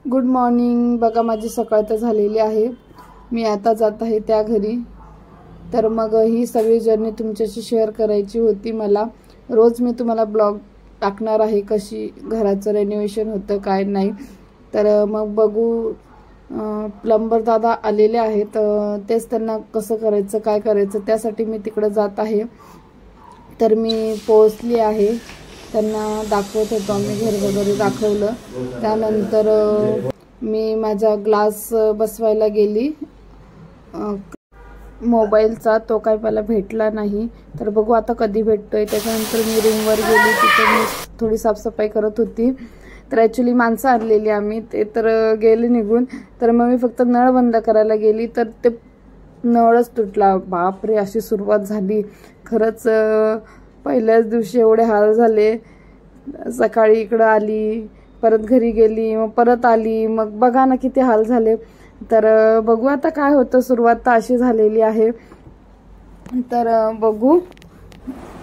Good morning. बघा माझी सकाळ तर झालेली आहे। मी आता जात आहे त्या घरी। तर मग ही सगळी जर्नी तुमच्याशी शेअर करायची होती मला। रोज मी तुम्हाला ब्लॉग टाकणार आहे कशी घराचं रेनोव्हेशन होतं काय नाही। तर मग बघू प्लंबर दादा आलेले आहेत, तेच त्यांना कसं करायचं काय करायचं त्यासाठी मी तिकडे जात आहे। तर मी पोहोचली आहे, त्यांना दाखवत होतो आम्ही, घर वगैरे दाखवलं। त्यानंतर मी माझा ग्लास बसवायला गेली मोबाईलचा, तो काय मला भेटला नाही। तर बघू आता कधी भेटतोय। त्याच्यानंतर मी रूमवर गेली, तिथे मी थोडी साफसफाई करत होती। तर ॲक्च्युली माणसं आणलेली आम्ही, ते तर गेले निघून। तर मग मी फक्त नळ बंद करायला गेली तर ते नळच तुटला। बापरे, अशी सुरुवात झाली। खरंच पहिल्याच दिवशी एवढे हाल झाले। सकाळी इकडं आली, परत घरी गेली, मग परत आली, मग बघा ना किती हाल झाले। तर बघू आता काय होतं। सुरुवात तर अशी झालेली आहे। तर बघू।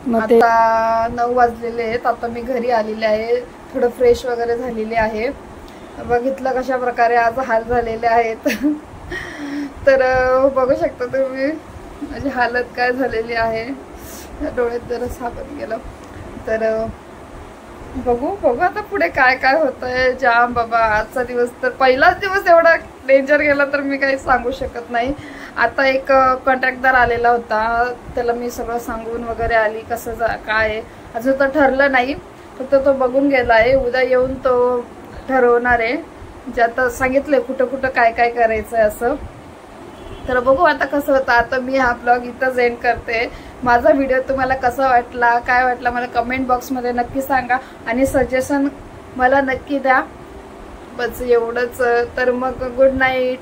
मग आता 9 वाजलेले आहेत। आता मी घरी आलेले आहे, थोडं फ्रेश वगैरे झालेले आहे। बघितलं कशा प्रकारे आज हाल झालेले आहेत। तर बघू शकता तुम्ही माझी हालत काय झालेली आहे। डोळ्यात जरा साबण गेलं। तर बघू आता पुढे काय काय होतंय। जाम बाबा, आजचा दिवस तर पहिलाच दिवस एवढा डेंजर गेला तर मी काही सांगू शकत नाही। आता एक कॉन्ट्रॅक्टदार आलेला होता, त्याला मी सगळं सांगून वगैरे आली कसं काय आहे। अजून तर ठरलं नाही, फक्त तो बघून गेला आहे। उद्या येऊन तो ठरवणार आहे, जे आता सांगितलंय कुठं कुठं काय काय करायचं असं। तर बघू आता कसं होतं। आता मी हा ब्लॉग इथंच एंड करते। माझा व्हिडिओ तुम्हाला कसा वाटला काय वाटला मला कमेंट बॉक्समध्ये नक्की सांगा, आणि सजेशन मला नक्की द्या। बस एवढंच। तर मग गुड नाईट।